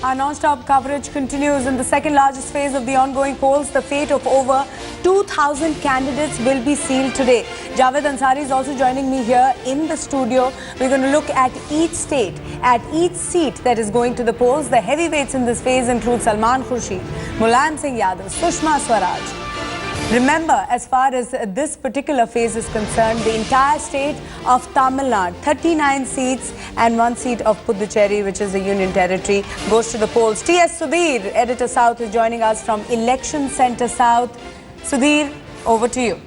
Our non-stop coverage continues. In the second largest phase of the ongoing polls, the fate of over 2,000 candidates will be sealed today. Javed Ansari is also joining me here in the studio. We're going to look at each state, at each seat that is going to the polls. The heavyweights in this phase include Salman Khurshid, Mulayam Singh Yadav, Sushma Swaraj. Remember, as far as this particular phase is concerned, the entire state of Tamil Nadu, 39 seats and 1 seat of Puducherry, which is a union territory, goes to the polls. T.S. Sudhir, Editor South, is joining us from Election Centre South. Sudhir, over to you.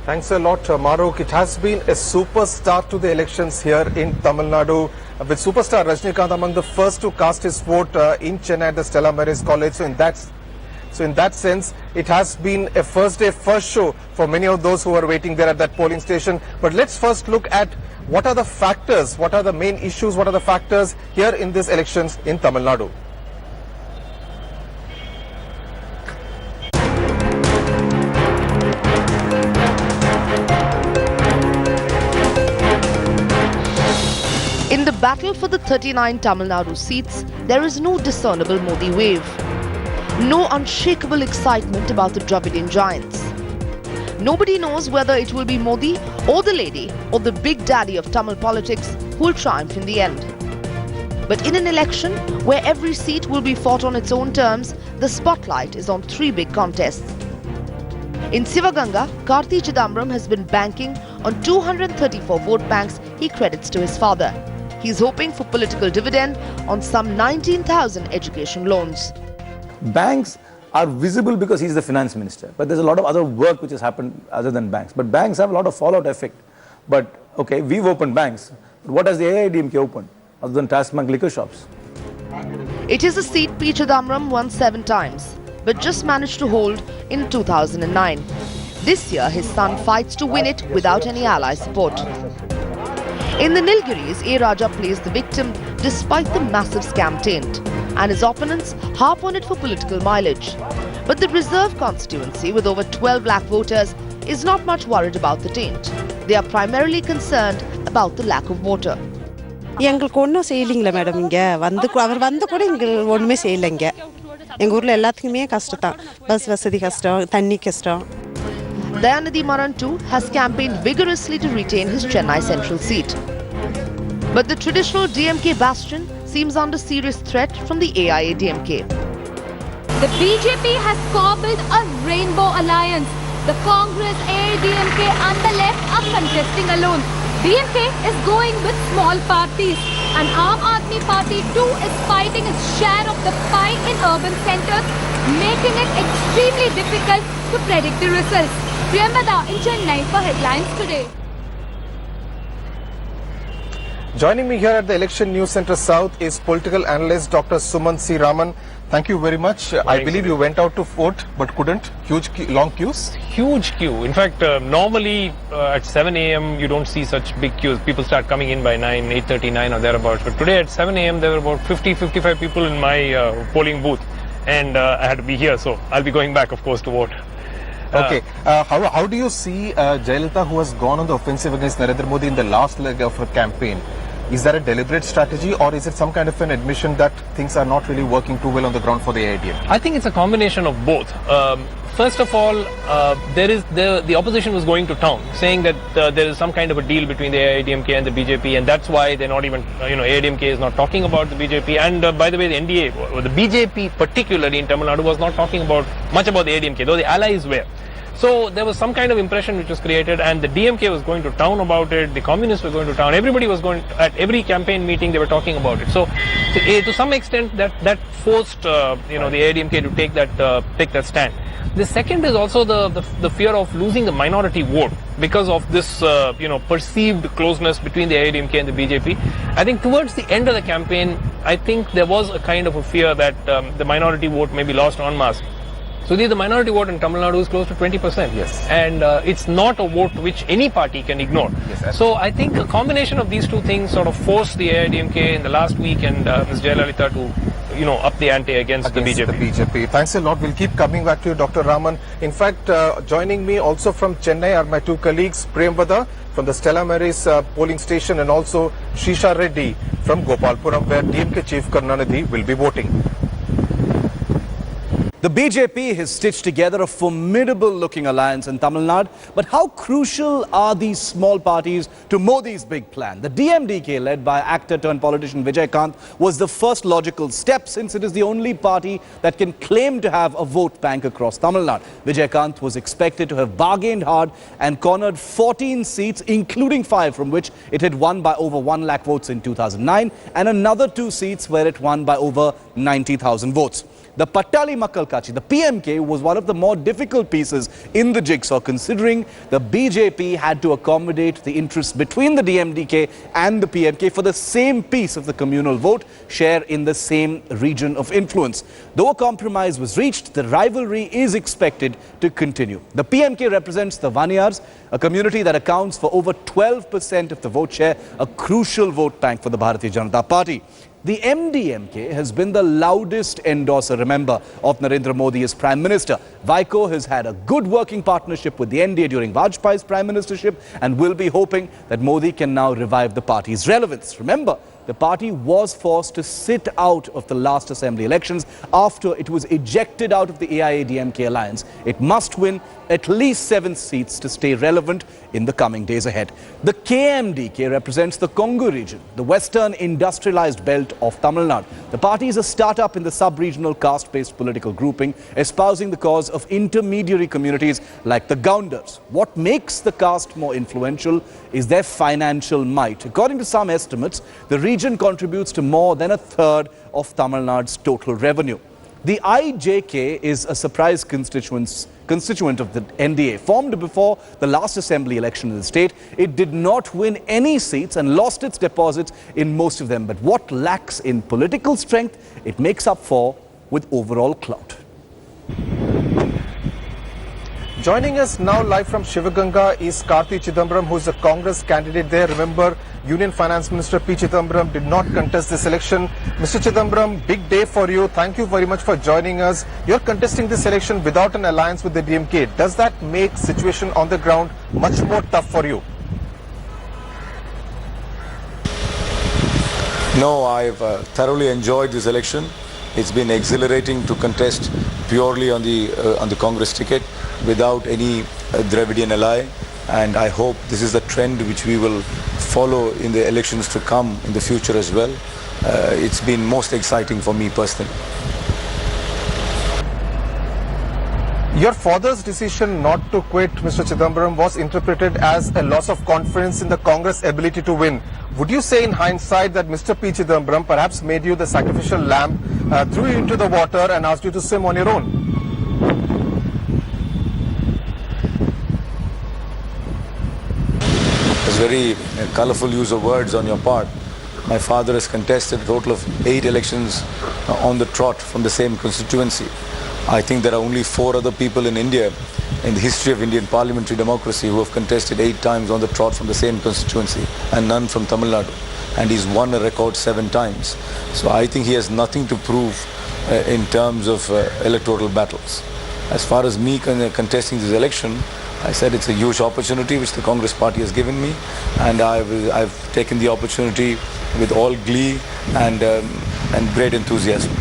Thanks a lot, Maruk. It has been a super start to the elections here in Tamil Nadu, with superstar Rajinikanth among the first to cast his vote in Chennai at the Stella Maris College. So in that sense, it has been a first day, first show for many of those who are waiting there at that polling station. But let's first look at what are the factors, what are the main issues, what are the factors here in these elections in Tamil Nadu. In the battle for the 39 Tamil Nadu seats, there is no discernible Modi wave. No unshakable excitement about the Dravidian giants. Nobody knows whether it will be Modi or the lady or the big daddy of Tamil politics who will triumph in the end. But in an election where every seat will be fought on its own terms, the spotlight is on 3 big contests. In Sivaganga, Karthi Chidambaram has been banking on 234 vote banks he credits to his father. He's hoping for political dividend on some 19,000 education loans. Banks are visible because he's the finance minister, but there's a lot of other work which has happened other than banks. But banks have a lot of fallout effect. But okay, we've opened banks. But what has the AIADMK opened other than Tasmank liquor shops? It is a seat P. Chidambaram won 7 times, but just managed to hold in 2009. This year, his son fights to win it without any ally support. In the Nilgiris, A. Raja plays the victim despite the massive scam taint, and his opponents harp on it for political mileage. But the reserve constituency, with over 12 lakh voters, is not much worried about the taint. They are primarily concerned about the lack of water. எங்களுக்கு ஒன்றும் செய்யலைங்களா madam இங்கே அவர் வந்து கூட எங்களுக்கு ஒன்றுமே செய்யலைங்க எங்கள் ஊரில் எல்லாத்துக்குமே கஷ்டம் தான் பஸ் வசதி கஷ்டம் தண்ணி கஷ்டம் Dayanidhi Maran too has campaigned vigorously to retain his Chennai central seat. But the traditional DMK bastion seems under serious threat from the AIADMK. The BJP has cobbled a rainbow alliance. The Congress, AIADMK and the left are contesting alone. DMK is going with small parties, and Aam Aadmi Party too is fighting its share of the pie in urban centres, making it extremely difficult to predict the results. Priyambada in Chennai for Headlines Today. Joining me here at the Election News Centre South is political analyst Dr. Sumant C. Raman. Thank you very much. I believe you went out to vote but couldn't. Long queues? Huge queue. In fact, normally at 7 a.m. you don't see such big queues. People start coming in by 9, 8:39 or thereabouts. But today at 7 a.m. there were about 50-55 people in my polling booth, and I had to be here, so I'll be going back, of course, to vote. Okay. How do you see Jayalalitha, who has gone on the offensive against Narendra Modi in the last leg of her campaign? Is that a deliberate strategy, or is it some kind of an admission that things are not really working too well on the ground for the AIADMK? I think it's a combination of both. First of all, the opposition was going to town, saying that there is some kind of a deal between the AIADMK and the BJP, and that's why they're not even, AIADMK is not talking about the BJP. And by the way, the NDA, or the BJP particularly in Tamil Nadu, was not talking much about the AIADMK, though the allies were. So there was some kind of impression which was created, and the DMK was going to town about it, the communists were going to town, everybody was going, at every campaign meeting they were talking about it. So to some extent that forced the AIADMK to take that stand. The second is also the fear of losing the minority vote because of this perceived closeness between the AIADMK and the BJP. I think towards the end of the campaign, I think there was a kind of a fear that the minority vote may be lost en masse. So the minority vote in Tamil Nadu is close to 20%. Yes. And it's not a vote which any party can ignore. Yes, so I think a combination of these two things sort of forced the AIADMK in the last week and Ms. Jayalalitha to up the ante against the BJP. Thanks a lot. We'll keep coming back to you, Dr. Raman. In fact, joining me also from Chennai are my two colleagues, Premvada from the Stella Maris polling station and also Shisha Reddy from Gopalpuram, where DMK Chief Karunanidhi will be voting. The BJP has stitched together a formidable-looking alliance in Tamil Nadu. But how crucial are these small parties to Modi's big plan? The DMDK, led by actor-turned-politician Vijaykanth, was the first logical step, since it is the only party that can claim to have a vote bank across Tamil Nadu. Vijaykanth was expected to have bargained hard and cornered 14 seats, including 5 from which it had won by over 1 lakh votes in 2009, and another 2 seats where it won by over 90,000 votes. The Pattali Makkal Kachi, the PMK, was one of the more difficult pieces in the jigsaw, considering the BJP had to accommodate the interests between the DMDK and the PMK for the same piece of the communal vote share in the same region of influence. Though a compromise was reached, the rivalry is expected to continue. The PMK represents the Vaniyars, a community that accounts for over 12% of the vote share, a crucial vote bank for the Bharatiya Janata Party. The MDMK has been the loudest endorser, remember, of Narendra Modi as Prime Minister. Vaiko has had a good working partnership with the NDA during Vajpayee's Prime Ministership and will be hoping that Modi can now revive the party's relevance. Remember, the party was forced to sit out of the last assembly elections after it was ejected out of the AIADMK alliance. It must win at least 7 seats to stay relevant in the coming days ahead. The KMDK represents the Congo region, the western industrialized belt of Tamil Nadu. The party is a startup in the sub-regional caste-based political grouping, espousing the cause of intermediary communities like the Gaundars. What makes the caste more influential is their financial might. According to some estimates, the region contributes to more than 1/3 of Tamil Nadu's total revenue. The IJK is a surprise constituent of the NDA. Formed before the last assembly election in the state, it did not win any seats and lost its deposits in most of them. But what lacks in political strength, it makes up for with overall clout. Joining us now live from Shivaganga is Karthi Chidambaram, who is a Congress candidate there. Remember, Union Finance Minister P. Chidambaram did not contest this election. Mr. Chidambaram, big day for you. Thank you very much for joining us. You're contesting this election without an alliance with the DMK. Does that make situation on the ground much more tough for you? No, I've thoroughly enjoyed this election. It's been exhilarating to contest purely on the Congress ticket without any Dravidian ally, and I hope this is the trend which we will follow in the elections to come in the future as well. It's been most exciting for me personally. Your father's decision not to quit, Mr. Chidambaram, was interpreted as a loss of confidence in the Congress ability to win. Would you say in hindsight that Mr. P. Chidambaram perhaps made you the sacrificial lamb, threw you into the water and asked you to swim on your own? It's very colourful use of words on your part. My father has contested a total of 8 elections on the trot from the same constituency. I think there are only 4 other people in India in the history of Indian parliamentary democracy who have contested 8 times on the trot from the same constituency, and none from Tamil Nadu. And he's won a record 7 times. So I think he has nothing to prove in terms of electoral battles. As far as me contesting this election, I said it's a huge opportunity which the Congress party has given me, and I've taken the opportunity with all glee and great enthusiasm.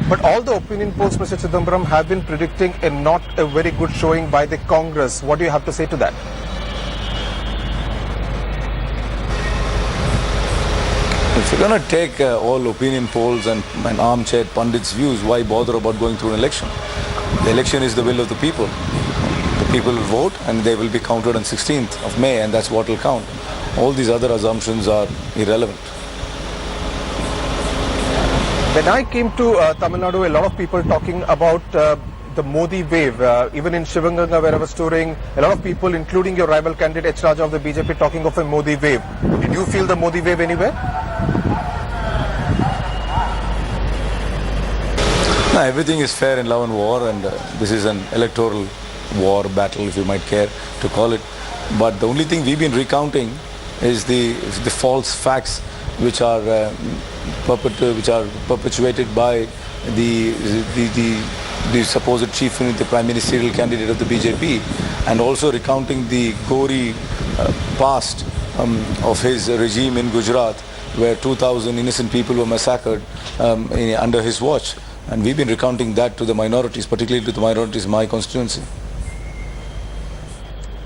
But all the opinion polls, Mr. Chidambaram, have been predicting not a very good showing by the Congress. What do you have to say to that? If you're going to take all opinion polls and armchair pundits' views, why bother about going through an election? The election is the will of the people. The people will vote and they will be counted on 16th of May, and that's what will count. All these other assumptions are irrelevant. When I came to Tamil Nadu, a lot of people talking about the Modi wave. Even in Shivaganga, where I was touring, a lot of people, including your rival candidate H. Raja of the BJP, talking of a Modi wave. Did you feel the Modi wave anywhere? No, everything is fair in love and war, and this is an electoral war battle, if you might care to call it. But the only thing we've been recounting is the false facts which are perpetuated by the supposed chief, the prime ministerial candidate of the BJP, and also recounting the gory past of his regime in Gujarat, where 2,000 innocent people were massacred under his watch. And we've been recounting that to the minorities, particularly to the minorities in my constituency.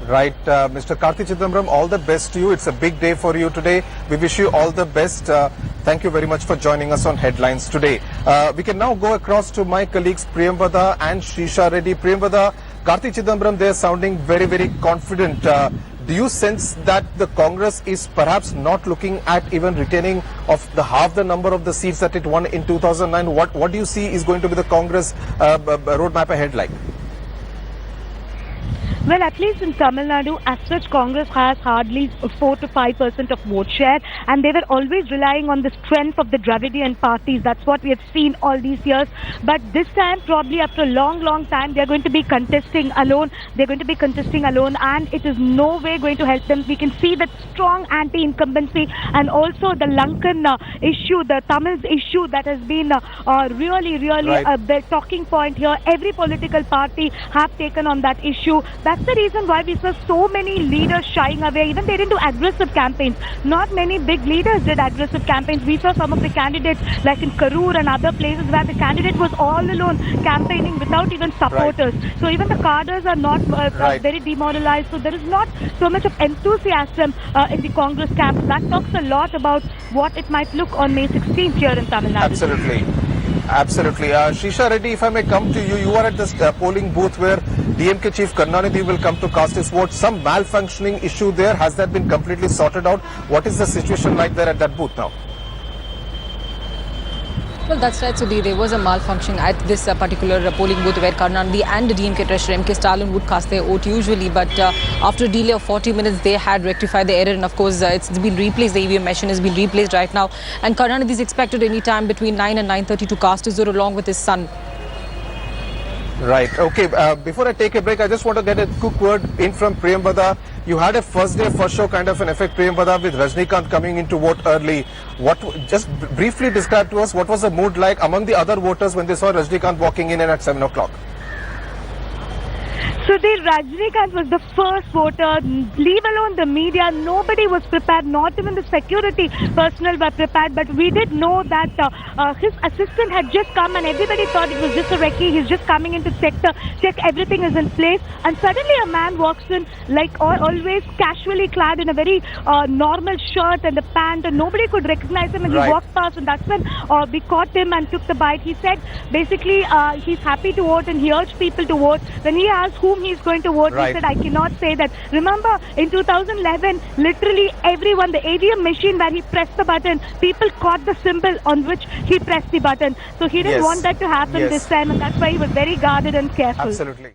Right, Mr. Karthi Chidambaram, all the best to you. It's a big day for you today. We wish you all the best. Thank you very much for joining us on Headlines today. We can now go across to my colleagues Priyamvada and Srisha Reddy. Priyamvada, Karthi Chidambaram, they are sounding very, very confident. Do you sense that the Congress is perhaps not looking at even retaining of half the number of the seats that it won in 2009? What do you see is going to be the Congress roadmap ahead like? Well, at least in Tamil Nadu, as such, Congress has hardly 4 to 5% of vote share, and they were always relying on the strength of the Dravidian parties. That's what we have seen all these years. But this time, probably after a long, long time, they are going to be contesting alone. They're going to be contesting alone, and it is no way going to help them. We can see that strong anti-incumbency, and also the Lankan issue, the Tamils issue that has been really the talking point here. Every political party have taken on that issue. That's the reason why we saw so many leaders shying away. Even they didn't do aggressive campaigns. Not many big leaders did aggressive campaigns. We saw some of the candidates like in Karur and other places where the candidate was all alone campaigning without even supporters. Right. So even the cadres are not very demoralized. So there is not so much of enthusiasm in the Congress camp. That talks a lot about what it might look on May 16th here in Tamil Nadu. Absolutely. Absolutely. Srisha Reddy, if I may come to you, you are at this polling booth where DMK Chief Karnanidhi will come to cast his vote. Some malfunctioning issue there. Has that been completely sorted out? What is the situation like there at that booth now? Well, that's right, Sudhir. There was a malfunction at this particular polling booth where Karnanidhi and DMK Treasurer MK Stalin would cast their vote usually. But after a delay of 40 minutes, they had rectified the error. And of course, it's been replaced. The EVM machine has been replaced right now. And Karnanidhi is expected any time between 9 and 9:30 to cast his vote along with his son. Right. Okay. Before I take a break, I just want to get a quick word in from Priyamvada. You had a first day, first show kind of an effect, Priyamvada, with Rajnikant coming in to vote early. Just briefly describe to us what was the mood like among the other voters when they saw Rajnikant walking in at 7 o'clock? So the Rajnikant was the first voter, leave alone the media, nobody was prepared, not even the security personnel were prepared, but we did know that his assistant had just come and everybody thought it was just a recce, he's just coming in to check everything is in place, and suddenly a man walks in like always casually clad in a very normal shirt and a pant, and nobody could recognize him, and he walked past, and that's when we caught him and took the bite. He said basically he's happy to vote and he urged people to vote. When he asked whom he's going to vote, he said, I cannot say that. Remember, in 2011, literally everyone, the ADM machine where he pressed the button, people caught the symbol on which he pressed the button. So he didn't want that to happen this time, and that's why he was very guarded and careful. Absolutely.